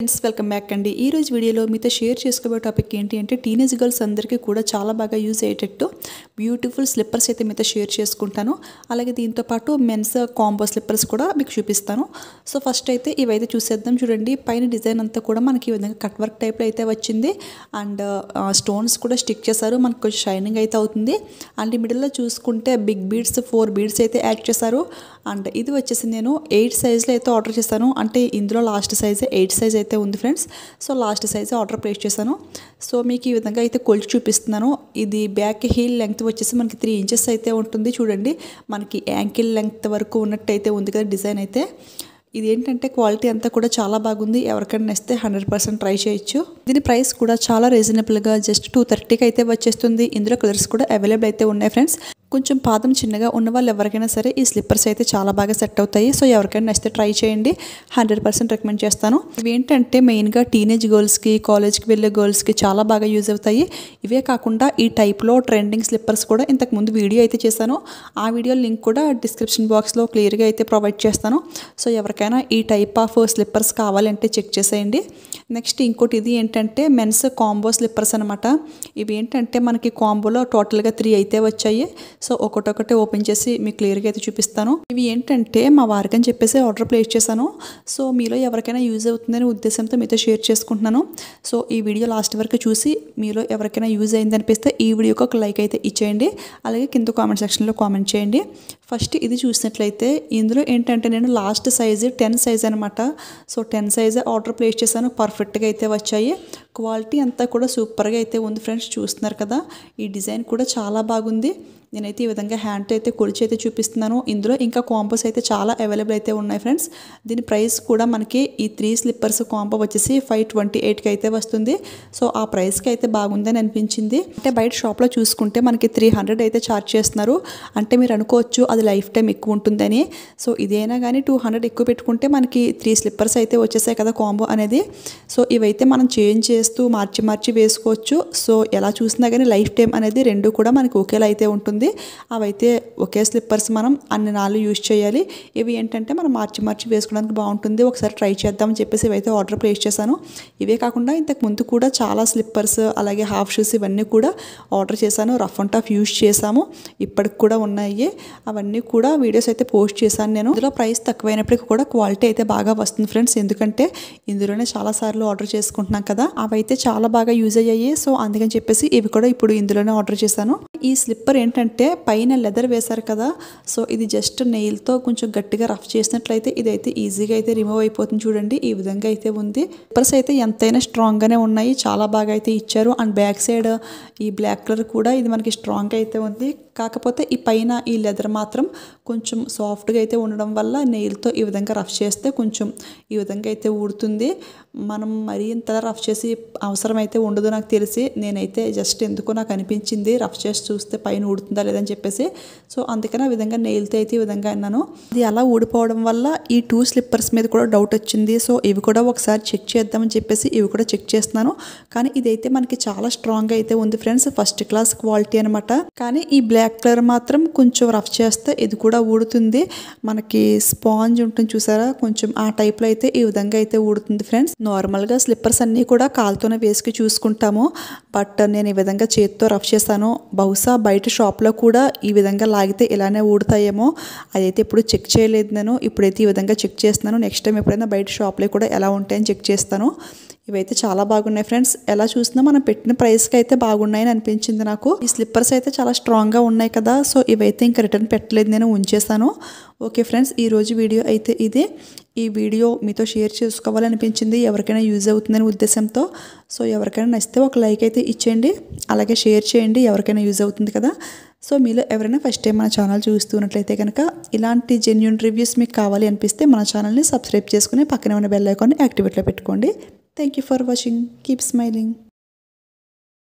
Friends welcome back అండి. ఈ రోజు వీడియోలో మీతో షేర్ చేసుకోబోయే టాపిక్ ఏంటి అంటే టీనేజ్ గర్ల్స్ అందరికీ కూడా చాలా బాగా యూజ్ అయ్యేటట్టు బ్యూటిఫుల్ స్లిప్పర్స్ అయితే మీతో షేర్ చేసుకుంటాను. అలాగే దీంతో పాటు మెన్స్ కాంబో స్లిప్పర్స్ కూడా మీకు చూపిస్తాను. సో ఫస్ట్ అయితే ఇవైతే చూసేద్దాం. చూడండి, పైన డిజైన్ అంతా కూడా మనకి ఈ విధంగా కట్ వర్క్ టైప్లో అయితే వచ్చింది. అండ్ స్టోన్స్ కూడా స్టిక్ చేశారు. మనకు కొంచెం షైనింగ్ అయితే అవుతుంది. అండ్ ఈ మిడిల్లో చూసుకుంటే బిగ్ బీడ్స్ 4 బీడ్స్ అయితే యాడ్ చేశారు. అండ్ ఇది వచ్చేసి నేను 8 సైజ్లో అయితే ఆర్డర్ చేశాను. అంటే ఇందులో లాస్ట్ సైజ్ 8 సైజ్ అయితే ఉంది friends. So last size order place చేశాను. సో మీకు ఈ విధంగా అయితే కొలిచి చూపిస్తున్నాను. ఇది బ్యాక్ హీల్ లెంగ్త్ వచ్చేసి మనకి 3 ఇంచెస్ అయితే ఉంటుంది. చూడండి, మనకి యాంకిల్ లెంగ్త్ వరకు ఉన్నట్టు అయితే ఉంది కదా డిజైన్ అయితే. ఇది ఏంటంటే క్వాలిటీ అంతా కూడా చాలా బాగుంది. ఎవరికైనా నచ్చితే 100% ట్రై చేయొచ్చు. దీని ప్రైస్ కూడా చాలా రీజనబుల్గా జస్ట్ 230కి అయితే వచ్చేస్తుంది. ఇందులో కలర్స్ కూడా అవైలబుల్ అయితే ఉన్నాయి ఫ్రెండ్స్. కొంచెం పాదం చిన్నగా ఉన్న వాళ్ళు ఎవరికైనా సరే ఈ స్లిప్పర్స్ అయితే చాలా బాగా సెట్ అవుతాయి. సో ఎవరికైనా నచ్చితే ట్రై చేయండి. 100% రికమెండ్ చేస్తాను. ఇవి ఏంటంటే మెయిన్గా టీనేజ్ గర్ల్స్కి, కాలేజ్కి వెళ్ళే గర్ల్స్కి చాలా బాగా యూజ్ అవుతాయి. ఇవే కాకుండా ఈ టైప్లో ట్రెండింగ్ స్లిప్పర్స్ కూడా ఇంతకుముందు వీడియో అయితే చేశాను. ఆ వీడియో లింక్ కూడా డిస్క్రిప్షన్ బాక్స్లో క్లియర్గా అయితే ప్రొవైడ్ చేస్తాను. సో ఎవరికైనా ఈ టైప్ ఆఫ్ స్లిప్పర్స్ కావాలంటే చెక్ చేసేయండి. నెక్స్ట్ ఇంకోటి ఇది ఏంటంటే మెన్స్ కాంబో స్లిప్పర్స్ అనమాట. ఇవి ఏంటంటే మనకి కాంబోలో టోటల్గా 3 అయితే వచ్చాయి. సో ఒకటొకటి ఓపెన్ చేసి మీకు క్లియర్గా అయితే చూపిస్తాను. ఇవి ఏంటంటే మా వారికి అని చెప్పేసి ఆర్డర్ ప్లేస్ చేశాను. సో మీలో ఎవరికైనా యూజ్ అవుతుందనే ఉద్దేశంతో మీతో షేర్ చేసుకుంటున్నాను. సో ఈ వీడియో లాస్ట్ వరకు చూసి మీలో ఎవరికైనా యూజ్ అయింది అనిపిస్తే ఈ వీడియోకి ఒక లైక్ అయితే ఇచ్చేయండి. అలాగే కింద కామెంట్ సెక్షన్లో కామెంట్ చేయండి. ఫస్ట్ ఇది చూసినట్లయితే ఇందులో ఏంటంటే నేను లాస్ట్ సైజు 10 సైజ్ అనమాట. సో 10 సైజ్ ఆర్డర్ ప్లేస్ చేశాను. పర్ఫెక్ట్గా అయితే వచ్చాయి. క్వాలిటీ అంతా కూడా సూపర్గా అయితే ఉంది ఫ్రెండ్స్. చూస్తున్నారు కదా, ఈ డిజైన్ కూడా చాలా బాగుంది. నేనైతే ఈ విధంగా హ్యాండ్తో అయితే కొలిచి అయితే చూపిస్తున్నాను. ఇందులో ఇంకా కాంబోస్ అయితే చాలా అవైలబుల్ అయితే ఉన్నాయి ఫ్రెండ్స్. దీని ప్రైస్ కూడా మనకి ఈ 3 స్లిప్పర్స్ కాంబో వచ్చేసి 528కి అయితే వస్తుంది. సో ఆ ప్రైస్కి అయితే బాగుందని అనిపించింది. అంటే బయట షాప్లో చూసుకుంటే మనకి 300 అయితే ఛార్జ్ చేస్తున్నారు. అంటే మీరు అనుకోవచ్చు అది లైఫ్ టైం ఎక్కువ ఉంటుందని. సో ఇదైనా కానీ 200 ఎక్కువ పెట్టుకుంటే మనకి 3 స్లిప్పర్స్ అయితే వచ్చేసాయి కదా కాంబో అనేది. సో ఇవైతే మనం చేంజ్ చేస్తూ మార్చి వేసుకోవచ్చు. సో ఎలా చూసినా కానీ లైఫ్ టైం అనేది రెండు కూడా మనకి ఒకేలా అయితే ఉంటుంది. అవైతే ఒకే స్లిప్పర్స్ మనం అన్ని నాళ్ళు యూజ్ చేయాలి. ఇవి ఏంటంటే మనం మార్చి వేసుకోవడానికి బాగుంటుంది. ఒకసారి ట్రై చేద్దామని చెప్పేసి ఇవైతే ఆర్డర్ ప్లేస్ చేశాను. ఇవే కాకుండా ఇంతకు ముందు కూడా చాలా స్లిప్పర్స్ అలాగే హాఫ్ షూస్ ఇవన్నీ కూడా ఆర్డర్ చేశాను. రఫ్ అండ్ టఫ్ యూజ్ చేశాము. ఇప్పటికి కూడా ఉన్నాయి. అవన్నీ కూడా వీడియోస్ అయితే పోస్ట్ చేశాను నేను. ఇందులో ప్రైస్ తక్కువైనప్పటికీ కూడా క్వాలిటీ అయితే బాగా వస్తుంది ఫ్రెండ్స్. ఎందుకంటే ఇందులోనే చాలాసార్లు ఆర్డర్ చేసుకుంటున్నాం కదా, అవైతే చాలా బాగా యూజ్ అయ్యాయి. సో అందుకని చెప్పేసి ఇవి కూడా ఇప్పుడు ఇందులోనే ఆర్డర్ చేశాను. ఈ స్లిప్పర్ ఏంటంటే పైన లెదర్ వేశారు కదా, సో ఇది జస్ట్ నెయిల్తో కొంచెం గట్టిగా రఫ్ చేసినట్లయితే ఇదైతే ఈజీగా అయితే రిమూవ్ అయిపోతుంది. చూడండి, ఈ విధంగా అయితే ఉంది. స్లిప్పర్స్ అయితే ఎంతైనా స్ట్రాంగ్గానే ఉన్నాయి. చాలా బాగా అయితే ఇచ్చారు. అండ్ బ్యాక్ సైడ్ ఈ బ్లాక్ కలర్ కూడా ఇది మనకి స్ట్రాంగ్ అయితే ఉంది. కాకపోతే ఈ పైన ఈ లెదర్ మాత్రం కొంచెం సాఫ్ట్గా అయితే ఉండడం వల్ల నెయిల్తో ఈ విధంగా రఫ్ చేస్తే కొంచెం ఈ విధంగా అయితే ఊడుతుంది. మనం మరీ ఇంత రఫ్ చేసి అవసరం అయితే ఉండదు నాకు తెలిసి. నేనైతే జస్ట్ ఎందుకో నాకు అనిపించింది రఫ్ చేసి చూస్తే పైన ఊడుతుందా లేదని చెప్పేసి. సో అందుకని ఆ విధంగా నెయిల్తో అయితే ఈ విధంగా అన్నాను. ఇది అలా ఊడిపోవడం వల్ల ఈ 2 స్లిప్పర్స్ మీద కూడా డౌట్ వచ్చింది. సో ఇవి కూడా ఒకసారి చెక్ చేద్దామని చెప్పేసి ఇవి కూడా చెక్ చేస్తున్నాను. కానీ ఇదైతే మనకి చాలా స్ట్రాంగ్ అయితే ఉంది ఫ్రెండ్స్. ఫస్ట్ క్లాస్ క్వాలిటీ అనమాట. కానీ ఈ బ్లాక్ కలర్ మాత్రం కొంచెం రఫ్ చేస్తే ఇది కూడా ఊడుతుంది. మనకి స్పాంజ్ ఉంటుంది చూసారా, కొంచెం ఆ టైప్లో అయితే ఈ విధంగా అయితే ఊడుతుంది ఫ్రెండ్స్. నార్మల్గా స్లిప్పర్స్ అన్నీ కూడా కాలుతోనే వేసుకు చూసుకుంటాము. బట్ నేను ఈ విధంగా చేతితో రఫ్ చేశాను. బహుశా బయట షాప్లో కూడా ఈ విధంగా లాగితే ఇలానే ఊడుతాయేమో. అదైతే ఎప్పుడు చెక్ చేయలేదు నేను. ఇప్పుడైతే ఈ విధంగా చెక్ చేస్తున్నాను. నెక్స్ట్ టైం ఎప్పుడైనా బయట షాప్లో కూడా ఎలా ఉంటాయని చెక్ చేస్తాను. ఇవైతే చాలా బాగున్నాయి ఫ్రెండ్స్. ఎలా చూసినా మనం పెట్టిన ప్రైస్కి అయితే బాగున్నాయని అనిపించింది నాకు. ఈ స్లిప్పర్స్ అయితే చాలా స్ట్రాంగ్గా ఉన్నాయి కదా, సో ఇవైతే ఇంకా రిటర్న్ పెట్టలేదు, నేను ఉంచేసాను. ఓకే ఫ్రెండ్స్, ఈరోజు వీడియో అయితే ఇదే. ఈ వీడియో మీతో షేర్ చేసుకోవాలనిపించింది, ఎవరికైనా యూజ్ అవుతుందని ఉద్దేశంతో. సో ఎవరికైనా నచ్చితే ఒక లైక్ అయితే ఇచ్చేయండి. అలాగే షేర్ చేయండి, ఎవరికైనా యూజ్ అవుతుంది కదా. సో మీలో ఎవరైనా ఫస్ట్ టైం మన ఛానల్ చూస్తున్నట్లయితే కనుక ఇలాంటి జెన్యూన్ రివ్యూస్ మీకు కావాలి అనిపిస్తే మన ఛానల్ని సబ్స్క్రైబ్ చేసుకుని పక్కనే ఉన్న బెల్ ఐకాన్ని యాక్టివేట్లో పెట్టుకోండి. Thank you for watching. Keep smiling.